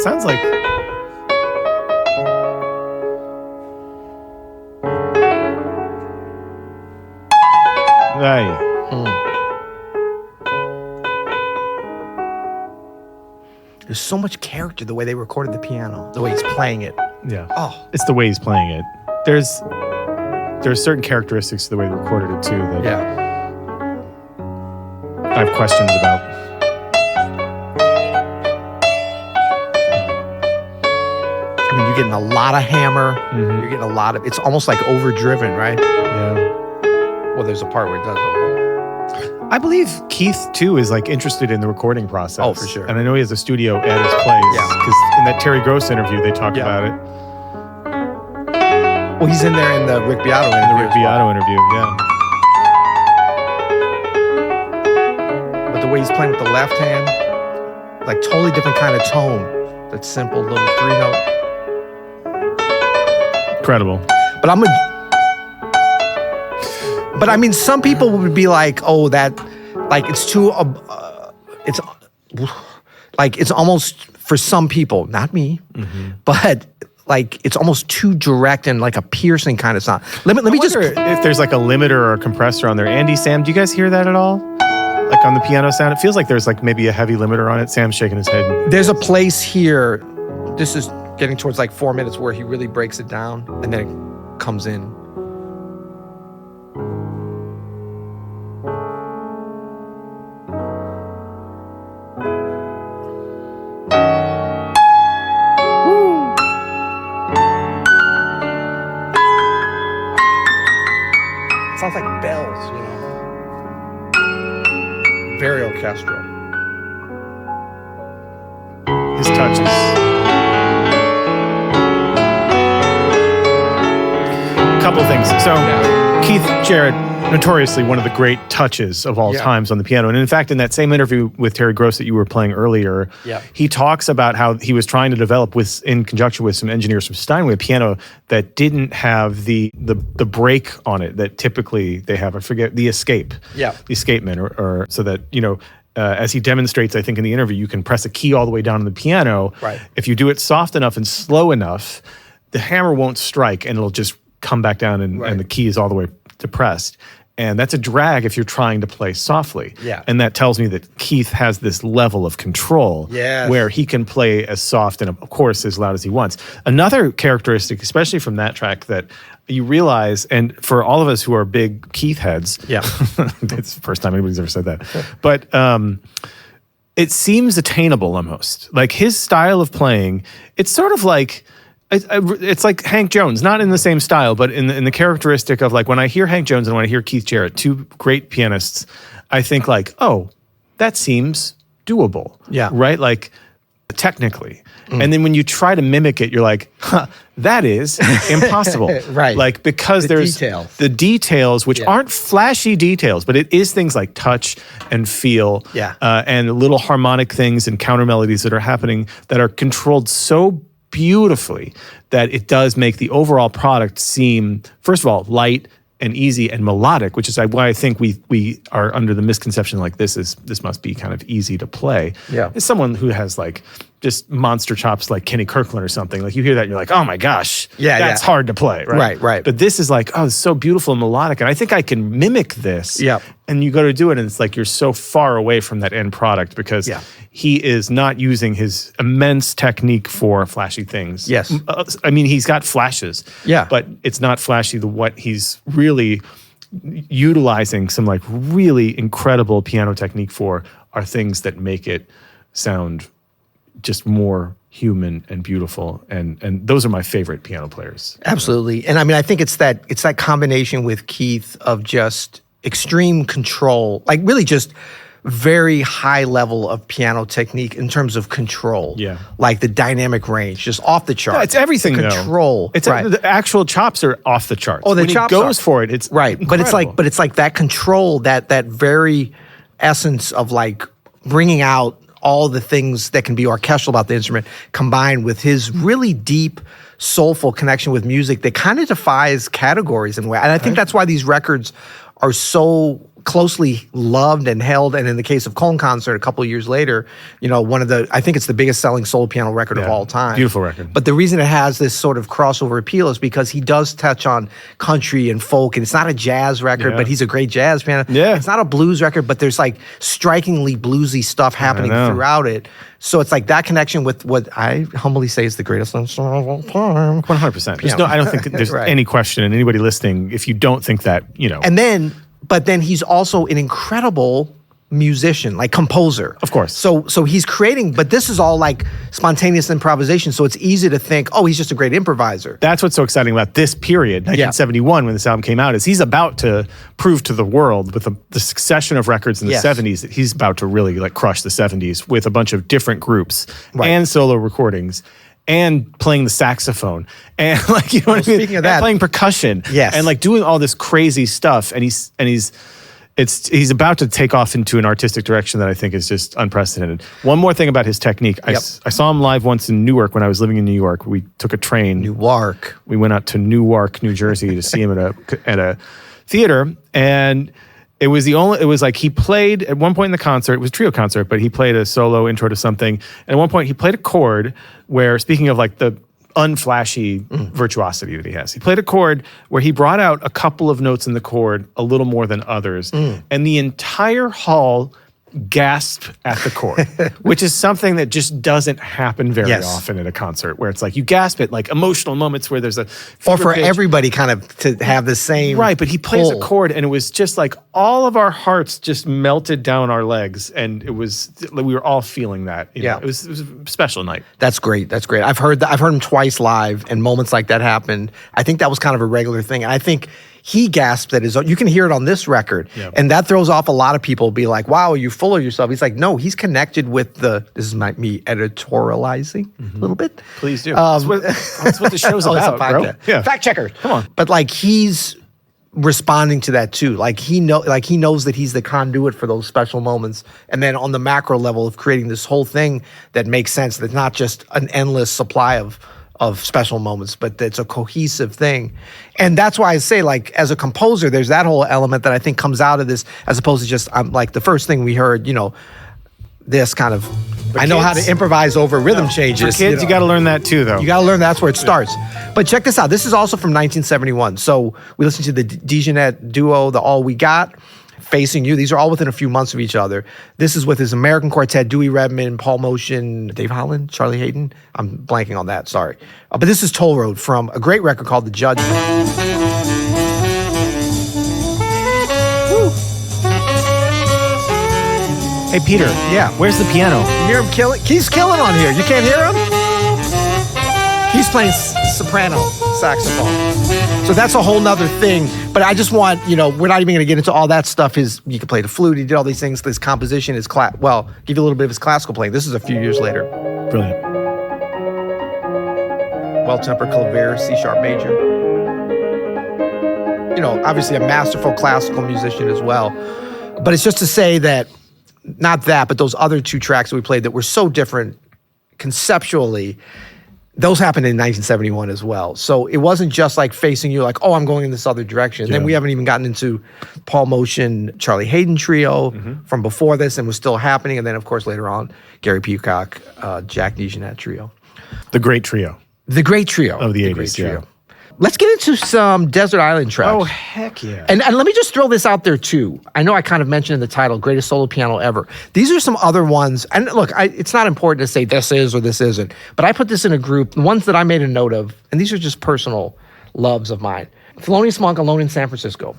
Sounds like... There's so much character the way they recorded the piano, the way he's playing it. Yeah. Oh. It's the way he's playing it. There's certain characteristics to the way they recorded it, too, that I have questions about. I mean, you're getting a lot of hammer. Mm-hmm. You're getting a lot of... It's almost like overdriven, right? Yeah. Well, there's a part where it does over. I believe Keith, too, is like interested in the recording process. Oh, for sure. And I know he has a studio at his place. Yeah. Because in that Terry Gross interview, they talk about it. Well, he's in there in the Rick Beato interview. In the Rick Beato interview, yeah. But the way he's playing with the left hand, like totally different kind of tone. That simple little 3-note. Incredible. But I mean, some people would be like, oh, that, like, it's too, it's almost, for some people, not me, but like, it's almost too direct and like a piercing kind of sound. Let me just... if there's like a limiter or a compressor on there. Andy, Sam, do you guys hear that at all? Like like on the piano sound? It feels like there's like maybe a heavy limiter on it. Sam's shaking his head. There's a place here. This is getting towards like 4 minutes where he really breaks it down and then it comes in. Sounds like bells, you know. Very orchestral. His touches. Couple things. So, Keith Jarrett, notoriously one of the great touches of all times on the piano. And in fact, in that same interview with Terry Gross that you were playing earlier, he talks about how he was trying to develop, in conjunction with some engineers from Steinway, a piano that didn't have the break on it that typically they have. I forget, the escape. The escapement, or so that, you know, as he demonstrates, I think in the interview, you can press a key all the way down on the piano. If you do it soft enough and slow enough, the hammer won't strike and it'll just come back down and the key is all the way depressed. And that's a drag if you're trying to play softly. And that tells me that Keith has this level of control where he can play as soft and, of course, as loud as he wants. Another characteristic, especially from that track, that you realize, and for all of us who are big Keith heads, it's the first time anybody's ever said that, but it seems attainable almost. Like his style of playing, it's sort of like, it's like Hank Jones, not in the same style, but in the characteristic of like when I hear Hank Jones and when I hear Keith Jarrett, two great pianists, I think like, oh, that seems doable. Right? Like technically. And then when you try to mimic it, you're like, huh, that is impossible. Like because there's the details, which aren't flashy details, but it is things like touch and feel and little harmonic things and counter melodies that are happening that are controlled so beautifully that it does make the overall product seem, first of all, light and easy and melodic, which is why I think we are under the misconception like this must be kind of easy to play. As someone who has like just monster chops like Kenny Kirkland or something, like you hear that and you're like, oh my gosh, that's hard to play, right? But this is like, oh, it's so beautiful and melodic, and I think I can mimic this. And you go to do it, and it's like you're so far away from that end product because he is not using his immense technique for flashy things. I mean, he's got flashes, but it's not flashy. What he's really utilizing some like really incredible piano technique for are things that make it sound just more human and beautiful, and those are my favorite piano players. Absolutely. And I mean, I think it's that combination with Keith of just extreme control, like really just very high level of piano technique in terms of control. Like the dynamic range, just off the charts. It's everything, control. It's the actual chops are off the charts. Oh, the when chops he goes for it, it's incredible. But it's like that control, that very essence of like bringing out all the things that can be orchestral about the instrument, combined with his really deep, soulful connection with music that kind of defies categories in a way. And I think that's why these records are so closely loved and held. And in the case of Köln Concert, a couple of years later, you know, I think it's the biggest selling solo piano record of all time. Beautiful record. But the reason it has this sort of crossover appeal is because he does touch on country and folk, and it's not a jazz record, but he's a great jazz pianist. It's not a blues record, but there's like strikingly bluesy stuff happening throughout it. So it's like that connection with what I humbly say is the greatest instrument of all time. 100%. I don't think there's any question, and anybody listening, if you don't think that, you know. But then he's also an incredible musician, like composer. Of course. So he's creating, but this is all like spontaneous improvisation, so it's easy to think, oh, he's just a great improviser. That's what's so exciting about this period, 1971, when this album came out, is he's about to prove to the world with the succession of records in the 70s that he's about to really like crush the 70s with a bunch of different groups and solo recordings. And playing the saxophone, and like, you know what I mean? Speaking of that, playing percussion, and like doing all this crazy stuff, and he's about to take off into an artistic direction that I think is just unprecedented. One more thing about his technique, I saw him live once in Newark when I was living in New York. We took a train. Newark. We went out to Newark, New Jersey, to see him at a theater, and it was like he played at one point in the concert, it was a trio concert, but he played a solo intro to something. And at one point he played a chord where, speaking of like the unflashy virtuosity that he has, he played a chord where he brought out a couple of notes in the chord a little more than others. And the entire hall gasp at the chord, which is something that just doesn't happen very Yes. often at a concert, where it's like you gasp at like emotional moments where there's a Or for pitch. everybody kind of to have the same Right, but he plays a pull. chord, and it was just like all of our hearts just melted down our legs, and it was we were all feeling that. You know? Yeah. It was a special night. That's great. That's great. I've heard him twice live, and moments like that happened. I think that was kind of a regular thing. And I think he gasped at his own. You can hear it on this record, and that throws off a lot of people. Be like, "Wow, are you full of yourself?" He's like, "No, he's connected with the." This is me editorializing a little bit. Please do. That's what the show's Oh, it's a about, bro. podcast. Yeah. Fact checkers. Come on. But like he's responding to that too. Like he knows that he's the conduit for those special moments. And then on the macro level of creating this whole thing that makes sense, that's not just an endless supply of special moments, but it's a cohesive thing. And that's why I say, like, as a composer, there's that whole element that I think comes out of this, as opposed to just like the first thing we heard, this kind of, I know how to improvise over rhythm changes. For kids, you got to learn that too, though. You got to learn that's where it starts. But check this out. This is also from 1971. So we listened to the Dijonette duo, the All We Got, Facing You. These are all within a few months of each other. This is with his American quartet, Dewey Redman, Paul Motion, Dave Holland, Charlie Hayden. I'm blanking on that, sorry. But this is Toll Road from a great record called The Judgment. Hey, Peter. Yeah. Where's the piano? You hear him killing? He's killing on here. You can't hear him? He's playing soprano saxophone. So that's a whole nother thing. But I just want, we're not even going to get into all that stuff. You can play the flute. He did all these things. His composition, give you a little bit of his classical playing. This is a few years later. Brilliant. Well-tempered clavier, C-sharp major. Obviously a masterful classical musician as well. But it's just to say that, not that, but those other two tracks that we played that were so different conceptually, those happened in 1971 as well. So it wasn't just like Facing You, like, oh, I'm going in this other direction. Yeah. Then we haven't even gotten into Paul Motion, Charlie Hayden trio from before this, and was still happening. And then, of course, later on, Gary Peacock, Jack DeJohnette trio. The great trio. The great trio. Of the 80s, great trio. yeah. Let's get into some Desert Island tracks. Oh, heck yeah. And let me just throw this out there, too. I know I kind of mentioned in the title, Greatest Solo Piano Ever. These are some other ones. And look, it's not important to say this is or this isn't, but I put this in a group, the ones that I made a note of, and these are just personal loves of mine. Thelonious Monk, Alone in San Francisco.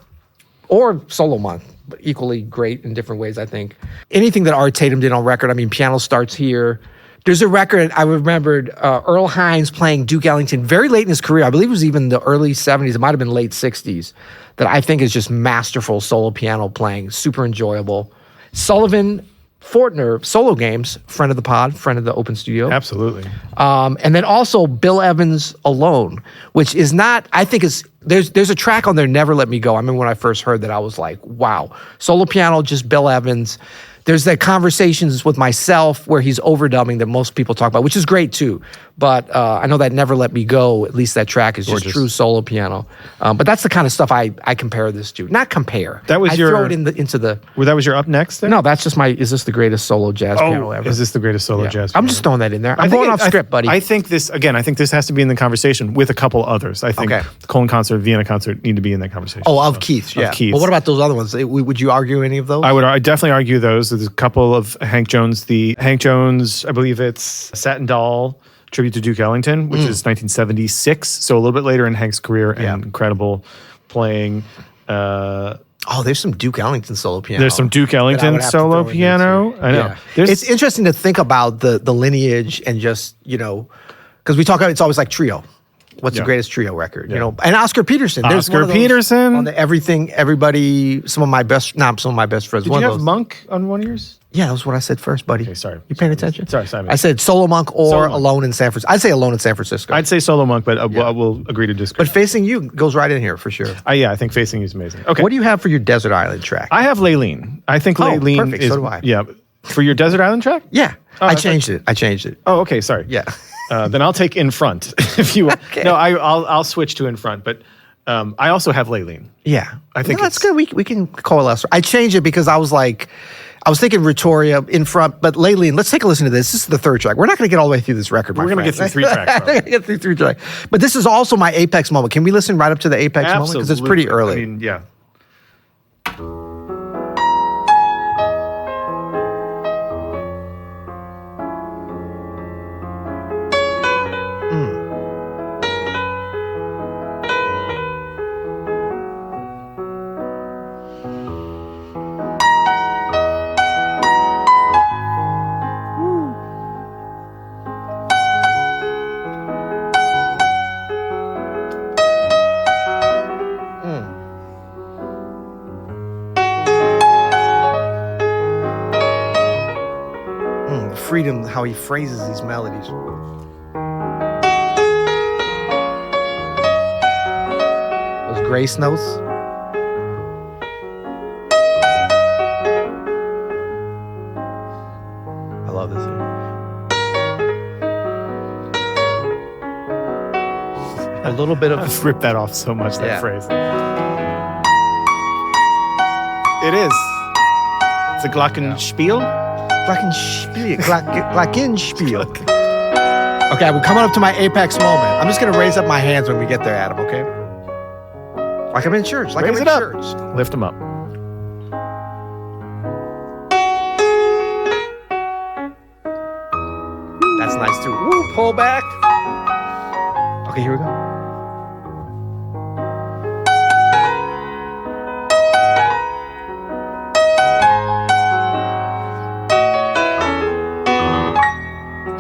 Or Solo Monk, but equally great in different ways, I think. Anything that Art Tatum did on record, Piano Starts Here. There's a record, I remembered Earl Hines playing Duke Ellington very late in his career. I believe it was even the early 70s. It might have been late 60s. That I think is just masterful solo piano playing. Super enjoyable. Sullivan Fortner, Solo Games, friend of the pod, friend of the Open Studio. Absolutely. And then also Bill Evans Alone, which is not, I think there's a track on there, Never Let Me Go. I remember when I first heard that, I was like, wow. Solo piano, just Bill Evans. There's that Conversations with Myself where he's overdubbing that most people talk about, which is great too. But I know that Never Let Me Go, at least that track is just true solo piano. But that's the kind of stuff I compare this to. Not compare. That was throw it into the... Well, that was your up next there? No, that's just is this the greatest solo jazz piano ever? Is this the greatest solo jazz I'm piano? just throwing that in there. I'm going off script, buddy. I think this has to be in the conversation with a couple others. I think the Köln Concert, Vienna Concert need to be in that conversation. Oh, of Keith's, yeah. Keith's. Well, what about those other ones? Would you argue any of those? I'd definitely argue those. There's a couple of Hank Jones. I believe it's Satin Doll, tribute to Duke Ellington, which is 1976. So a little bit later in Hank's career, and incredible playing. There's some Duke Ellington solo piano. There's some Duke Ellington solo piano. I know. Yeah. It's interesting to think about the lineage and just, because we talk about it's always like trio. What's the greatest trio record? And Oscar Peterson. There's Oscar Peterson on the everybody. Some of my best friends. Did you have Monk on one of yours? Yeah, that was what I said first, buddy. Okay, sorry. You paying attention? Sorry. I said Solo Monk or Alone in San Francisco. I'd say Alone in San Francisco. I'd say Solo Monk, but we'll agree to disagree. But Facing You goes right in here for sure. I think Facing You is amazing. Okay. What do you have for your Desert Island track? I have Lalene. I think Lalene perfect. is. So do I. Yeah. For your Desert Island track? Yeah. I changed it. Oh, okay. Sorry. Yeah. Then I'll take In Front if you want. Okay. No, I'll switch to In Front, but I also have Lalene. Yeah. I think that's good. We can coalesce. I changed it because I was thinking Retoria In Front, but Lalene, let's take a listen to this. This is the third track. We're not going to get all the way through this record, We're going to get through three tracks. We're going to get through three tracks. But this is also my apex moment. Can we listen right up to the apex moment? Because it's pretty early. I mean, yeah. reading how he phrases these melodies. Those grace notes. I love this here. A little bit of... I've ripped that off so much, that Yeah. phrase. It is. It's a Glockenspiel. Glockenspiel. Okay, we're coming up to my apex moment. I'm just going to raise up my hands when we get there, Adam, okay? Like I'm in church. Like Raise I'm it in up. church. Lift them up. That's nice too. Woo, pull back. Okay, here we go.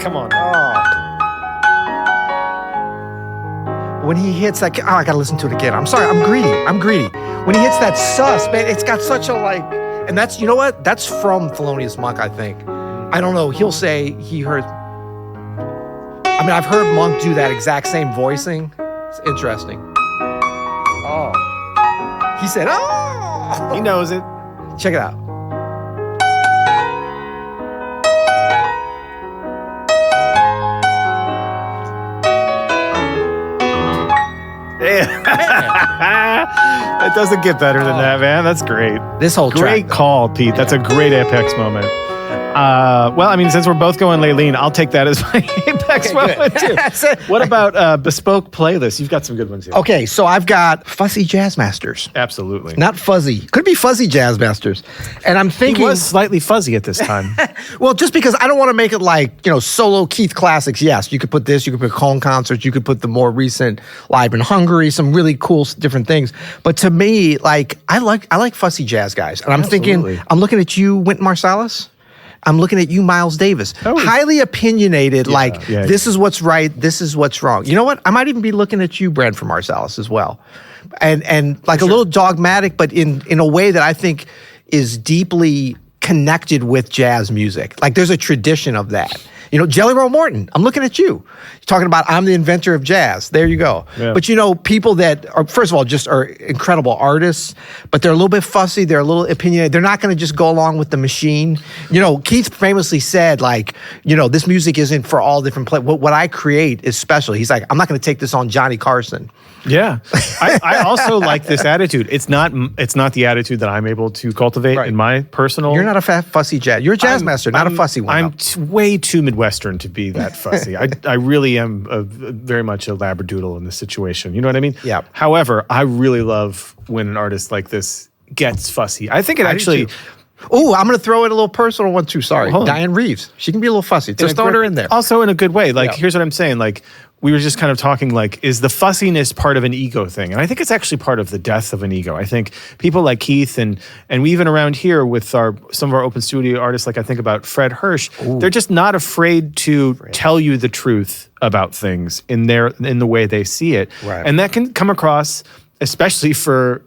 Come on. When he hits that, I gotta listen to it again. I'm sorry, I'm greedy. When he hits that sus, man, it's got such a like, and that's, you know what? That's from Thelonious Monk, I think. I don't know. He'll say he heard. I mean, I've heard Monk do that exact same voicing. It's interesting. Oh, he said, oh, He knows it. check it out. It doesn't get better than that, man. That's great. This whole Great track. call, Pete. That's a great apex moment. Well, I mean, since we're both going Lalene, I'll take that as my apex moment too. That's it. What about bespoke playlists? You've got some good ones here. Okay, so I've got fussy jazz masters. Absolutely. Not fuzzy. Could be fuzzy jazz masters. And I'm He thinking, was slightly fuzzy at this time. well, just because I don't want to make it like, solo Keith classics. Yes, you could put this, you could put Köln Concert, you could put the more recent Live in Hungary, some really cool different things. But to me, like, I like fussy jazz guys. And I'm Absolutely. thinking, I'm looking at you, Wynton Marsalis. I'm looking at you, Miles Davis. Oh. Highly opinionated, yeah. This is what's right, this is what's wrong. You know what? I might even be looking at you, Manfred Marsalis, as well. And like a little dogmatic, but in a way that I think is deeply connected with jazz music. Like there's a tradition of that. Jelly Roll Morton, I'm looking at you. You're talking about I'm the inventor of jazz. There you go. Yeah. But people that are, first of all, just are incredible artists, but they're a little bit fussy. They're a little opinionated. They're not going to just go along with the machine. Keith famously said, this music isn't for all different what I create is special. He's like, I'm not going to take this on Johnny Carson. Yeah. I also like this attitude. It's not the attitude that I'm able to cultivate in my personal... You're not a fussy jazz. You're a jazz master, not a fussy one. I'm way too Midwestern to be that fussy. I really am very much a labradoodle in this situation. You know what I mean? Yeah. However, I really love when an artist like this gets fussy. I think it actually... Oh, I'm going to throw in a little personal one too. Sorry. Hold on. Diane Reeves. She can be a little fussy. Just throw her in there. Also in a good way. Yeah. Here's what I'm saying. We were just kind of talking is the fussiness part of an ego thing? And I think it's actually part of the death of an ego. I think people like Keith and we even around here with some of our open studio artists, I think about Fred Hirsch, they're just not afraid to tell you the truth about things in the way they see it. Right. And that can come across, especially for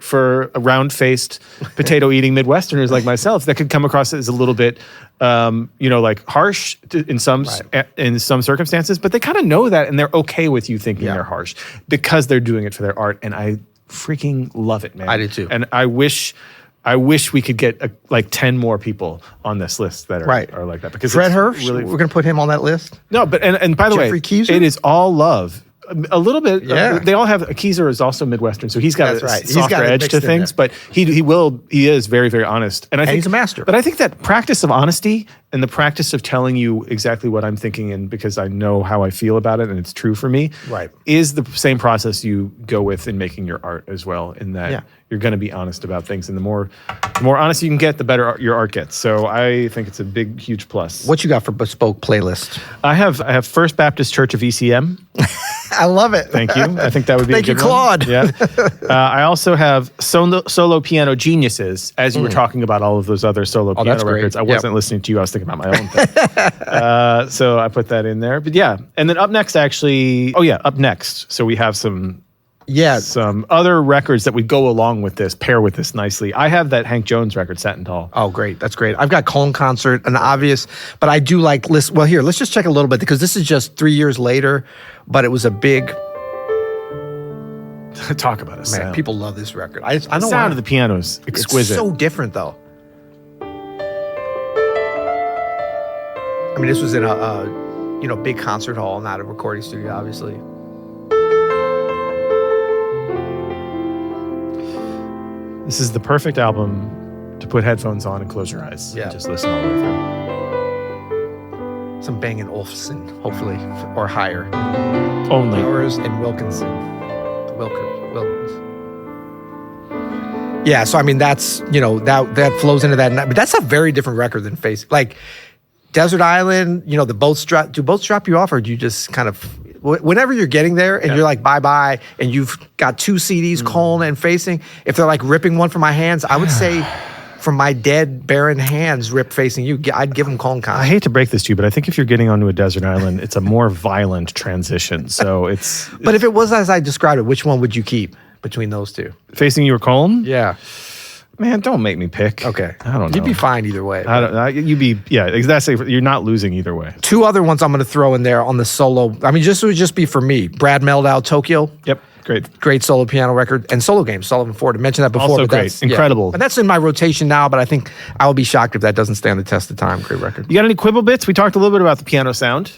round-faced, potato-eating Midwesterners like myself, that could come across as a little bit, harsh in some circumstances. But they kind of know that, and they're okay with you thinking they're harsh because they're doing it for their art. And I freaking love it, man. I do too. And I wish we could get 10 more people on this list that are like that. Because Fred it's Hirsch, really, we're going to put him on that list. no, but and by the Jeffrey way, Keyser? it is all love. A little bit. Yeah. They all have. Keyser is also Midwestern, so he's got That's a right. He's softer got it edge mixed to in things. there. But he is very, very honest, and I think he's a master. But I think that practice of honesty and the practice of telling you exactly what I'm thinking, and because I know how I feel about it, and it's true for me, Right. is the same process you go with in making your art as well. In that Yeah. you're going to be honest about things, and the more honest you can get, the better your art gets. So I think it's a big, huge plus. What you got for bespoke playlist? I have First Baptist Church of ECM. I love it. Thank you. I think that would be Thank a you, good one. Claude. Yeah. I also have solo piano geniuses, as you were talking about all of those other solo piano that's great. records. I Yep. wasn't listening to you. I was thinking about my own thing. So I put that in there. But yeah. And then up next, so we have some some other records that would go along with this, pair with this nicely. I have that Hank Jones record, Satin Tall. Oh, great. That's great. I've got Köln Concert, an obvious, but I do like, well, here, let's just check a little bit because this is just 3 years later, but it was a big... Talk about a sound. Man, people love this record. I The don't sound of the piano is exquisite. It's so different, though. I mean, this was in a big concert hall, not a recording studio, obviously. This is the perfect album to put headphones on and close your eyes. Yeah. And just listen all the way through. Some Bang & Olufsen, hopefully, or higher. Only. Powers and Wilkinson. Wilkins. Yeah, so I mean, that's, that flows into that. But that's a very different record than Face. Like, Desert Island, the boats drop. Do boats drop you off, or do you just kind of, whenever you're getting there and you're like, bye-bye, and you've got 2 CDs, Köln and Facing, if they're like ripping one from my hands, I would say from my dead, barren hands, rip Facing You, I'd give them Köln Concert. I hate to break this to you, but I think if you're getting onto a desert island, it's a more violent transition. So it's... But if it was as I described it, which one would you keep between those two? Facing You or Köln? Yeah. Man, don't make me pick. Okay. I don't know. You'd be fine either way. You're not losing either way. 2 other ones I'm going to throw in there on the solo. I mean, it would just be for me. Brad Meldau, Tokyo. Yep. Great solo piano record. And Solo Games, Sullivan Ford. I mentioned that before. Also great. Incredible. But that's in my rotation now, but I think I will be shocked if that doesn't stand the test of time. Great record. You got any quibble bits? We talked a little bit about the piano sound.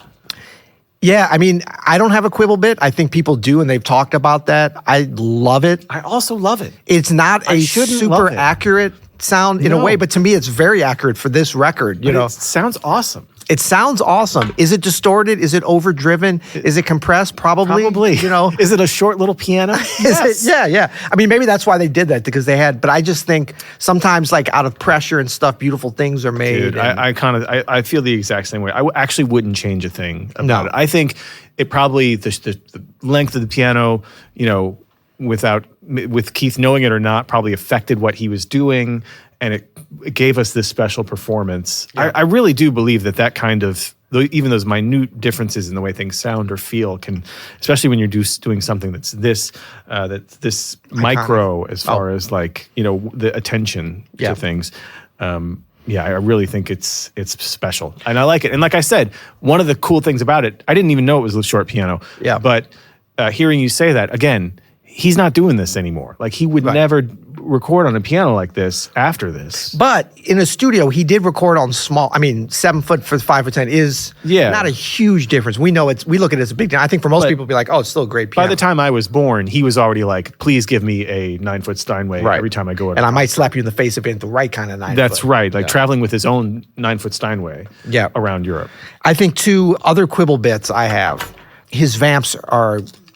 Yeah, I mean, I don't have a quibble bit. I think people do, and they've talked about that. I love it. I also love it. It's not a super accurate sound in a way, but to me, it's very accurate for this record. It sounds awesome. It sounds awesome. Is it distorted? Is it overdriven? Is it compressed? Probably. Is it a short little piano? Yes. Yeah. I mean, maybe that's why they did that, because but I just think sometimes, like, out of pressure and stuff, beautiful things are made. Dude, I feel the exact same way. I actually wouldn't change a thing about it. I think it probably, the length of the piano, with Keith knowing it or not, probably affected what he was doing, and it gave us this special performance. Yeah. I really do believe that kind of, even those minute differences in the way things sound or feel can, especially when you're doing something that's this micro as far as the attention to things. I really think it's special, and I like it. And like I said, one of the cool things about it, I didn't even know it was a short piano. Yeah, but hearing you say that again, he's not doing this anymore. Like, he would never record on a piano like this after this. But in a studio, he did record on small. I mean, 7 foot for 5 foot 10 is not a huge difference. We know we look at it as a big difference. I think for most people, it'd be like, oh, it's still a great piano. By the time I was born, he was already like, please give me a 9-foot Steinway every time I go in. And I might slap you in the face if it ain't the right kind of 9 foot. That's right. Like traveling with his own 9-foot Steinway around Europe. I think 2 other quibble bits I have. His vamps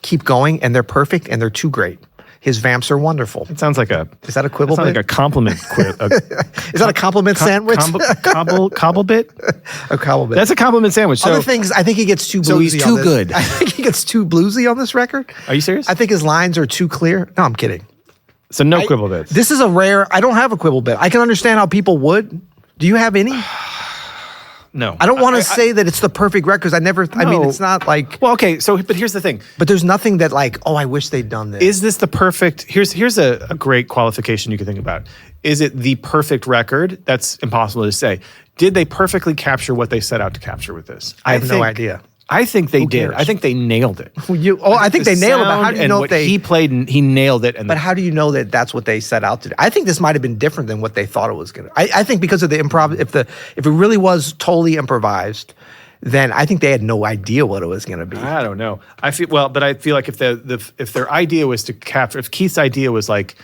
keep going, and they're perfect, and they're too great. His vamps are wonderful. It sounds like Is that a quibble bit? Like a compliment Is that a compliment sandwich? Cobble bit? A cobble bit. That's a compliment sandwich. So, other things, I think he gets too bluesy. So he's too good. I think he gets too bluesy on this record. Are you serious? I think his lines are too clear. No, I'm kidding. So no quibble bits. This is I don't have a quibble bit. I can understand how people would. Do you have any? No. I don't want to say that it's the perfect record, because I mean, it's not like... Well, okay, but here's the thing. But there's nothing that I wish they'd done this. Is this the perfect... Here's a great qualification you can think about. Is it the perfect record? That's impossible to say. Did they perfectly capture what they set out to capture with this? I have no idea. I think they did. I think they nailed it. I think they nailed it. But how do you know if he played, he nailed it. But how do you know that that's what they set out to do? I think this might have been different than what they thought it was going to. I think because of the improv, if it really was totally improvised, then I think they had no idea what it was going to be. I don't know. I feel like if their idea was to capture, if Keith's idea was like,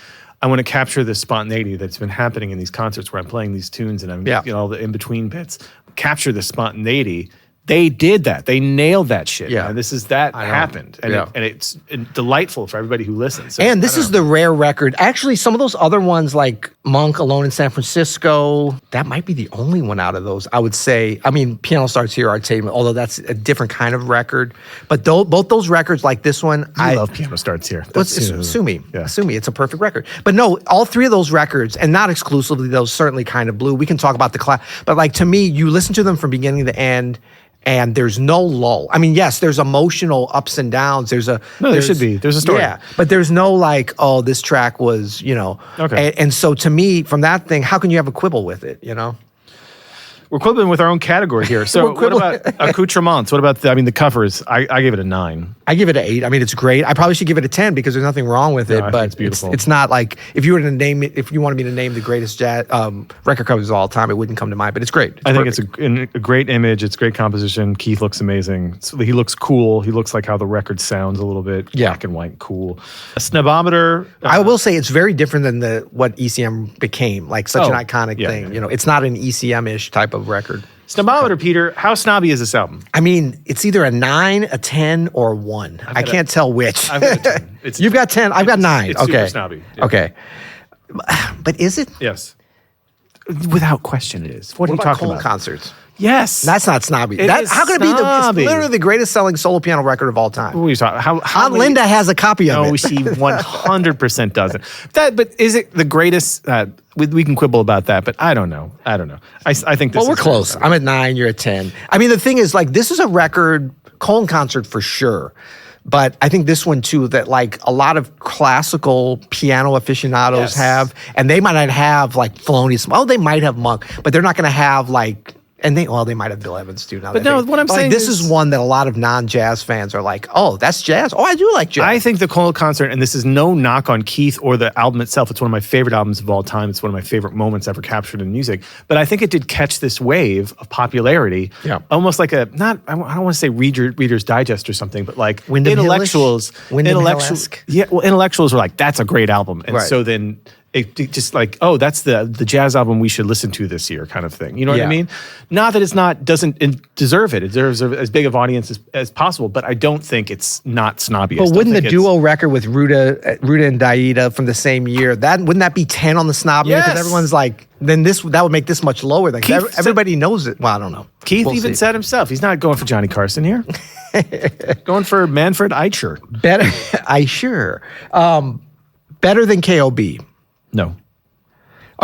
I want to capture this spontaneity that's been happening in these concerts where I'm playing these tunes and I'm all the in between bits, capture the spontaneity. They did that. They nailed that shit. Yeah, and that happened, and it's delightful for everybody who listens. So, and this is the rare record. Actually, some of those other ones, like Monk, Alone in San Francisco, that might be the only one out of those. I would say. I mean, Piano Starts Here, Tatum, although that's a different kind of record. But both those records, like this one, I love Piano Starts Here. Sue me, it's a perfect record. But no, all 3 of those records, and not exclusively those, certainly Kind of Blue. We can talk about the class, but like to me, you listen to them from beginning to end. and there's no lull. I mean, yes, there's emotional ups and downs. There should be. There's a story. Yeah, but there's no like, oh, this track was, Okay. And so to me, from that thing, how can you have a quibble with it, We're quibbling with our own category here. So what about accoutrements? What about the covers? I gave it a 9. I give it an 8. I mean, it's great. I probably should give it a 10 because there's nothing wrong with it. I think But it's beautiful. It's not like if you wanted me to name the greatest jazz record covers of all time, it wouldn't come to mind. But it's great. I think it's a great image. It's great composition. Keith looks amazing. He looks cool. He looks like how the record sounds a little bit. Yeah. Black and white, cool. A snobometer. I will say it's very different than what ECM became, like such an iconic thing. Yeah. It's not an ECM-ish type of record. Snobometer, Peter. How snobby is this album? I mean, it's either a 9, a 10, or a 1. I can't tell which. I've got a 10. You've got 10. I've got 9. It's okay. super snobby. Yeah. Okay. But is it? Yes. Without question, it is. What are you about talking Köln about? Concerts? Yes. That's not snobby. It is How could it be? It's snobby. literally the greatest selling solo piano record of all time. What are you talking? How Aunt many- Linda has a copy of No, it. she 100% doesn't. But is it the greatest? We can quibble about that, but I don't know. I think this. Well, we're is close. I'm at 9. You're at 10. I mean, the thing is, like, this is a record, Köln Concert for sure. But I think this one too, that like a lot of classical piano aficionados have, and they might not have like Thelonious. Oh, they might have Monk, but they're not going to have like. And they might have Bill Evans too. Now, But no, what I'm saying this is- is one that a lot of non-jazz fans are like, oh, that's jazz. Oh, I do like jazz. I think the Köln Concert, and this is no knock on Keith or the album itself. It's one of my favorite albums of all time. It's one of my favorite moments ever captured in music. But I think it did catch this wave of popularity. Yeah. Almost like I don't want to say Reader's Digest or something, but like Wyndham intellectuals. Wyndham Hill-esque. Yeah, well, intellectuals were like, that's a great album. And Right. so then it just like, oh, that's the jazz album we should listen to this year kind of thing. You know what I Yeah. mean? Not that doesn't deserve it. It deserves as big of audience as possible, but I don't think it's not snobby. But wouldn't the duo record with Ruta and Daida from the same year, wouldn't that be 10 on the snob? Yes. Because everyone's like, then that would make this much lower. Than Keith everybody knows it. Well, I don't know. Keith We'll even see. said himself, he's not going for Johnny Carson here. Going for Manfred Eicher. Better, better than KOB. No.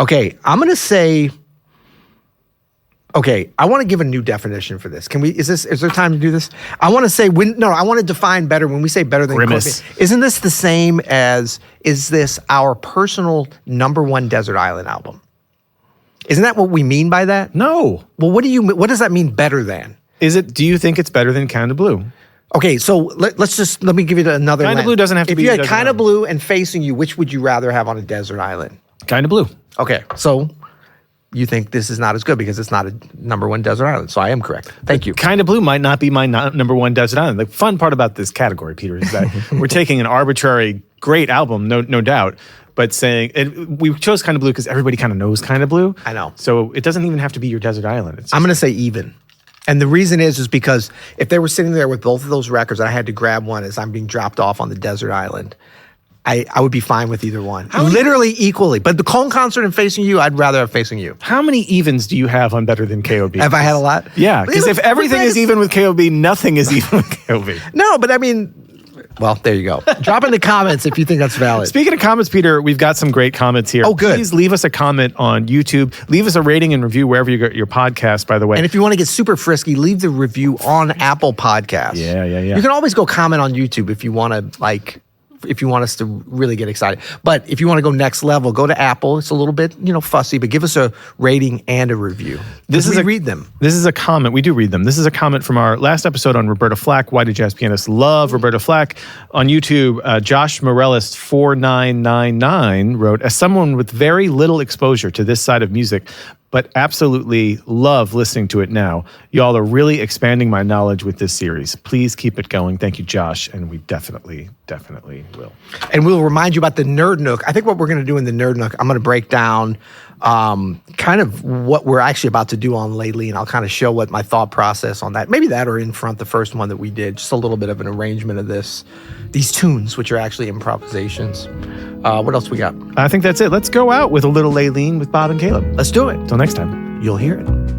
Okay, I'm gonna say. Okay, I want to give a new definition for this. Can we? Is there time to do this? I want to say I want to define better. When we say better than Grimace. KOB, isn't this the same as? Is this our personal #1 Desert Island album? Isn't that what we mean by that? No. Well, what does that mean? Better than? Do you think it's better than Kind of Blue? Okay, so let me give you another. Kinda lens. Blue doesn't have to if be you had Desert Kind of Island. Blue and Facing You, which would you rather have on a desert island? Kind of Blue. Okay, so you think this is not as good because it's not a #1 desert island. So I am correct. Thank you. Kind of Blue might not be my #1 desert island. The fun part about this category, Peter, is that we're taking an arbitrary great album, no doubt, but saying we chose Kind of Blue because everybody kind of knows Kind of Blue. I know. So it doesn't even have to be your desert island. It's I'm just- going to say even. And the reason is because if they were sitting there with both of those records and I had to grab one as I'm being dropped off on the desert island, I would be fine with either one. Literally equally. But the Köln Concert and Facing You, I'd rather have Facing You. How many evens do you have on Better Than KOB? Have I had a lot? Yeah, because if everything is even with KOB, nothing is even with KOB. No, but I mean, well, there you go. Drop in the comments if you think that's valid. Speaking of comments, Peter, we've got some great comments here. Oh, good. Please leave us a comment on YouTube. Leave us a rating and review wherever you get your podcast, by the way. And if you want to get super frisky, leave the review on Apple Podcasts. Yeah. You can always go comment on YouTube if you want to if you want us to really get excited. But if you want to go next level, go to Apple. It's a little bit, fussy, but give us a rating and a review. We read them. This is a comment. We do read them. This is a comment from our last episode on Roberta Flack. Why do jazz pianists love Roberta Flack? On YouTube, Josh Morellis 4999 wrote, as someone with very little exposure to this side of music, but absolutely love listening to it now. Y'all are really expanding my knowledge with this series. Please keep it going. Thank you, Josh. And we definitely will. And we'll remind you about the Nerd Nook. I think what we're going to do in the Nerd Nook, I'm going to break down kind of what we're actually about to do on Lalene. I'll kind of show what my thought process on that. Maybe that or in front, the first one that we did. Just a little bit of an arrangement of these tunes, which are actually improvisations. What else we got? I think that's it. Let's go out with a little Lalene with Bob and Caleb. Let's do it. Until next time. You'll hear it.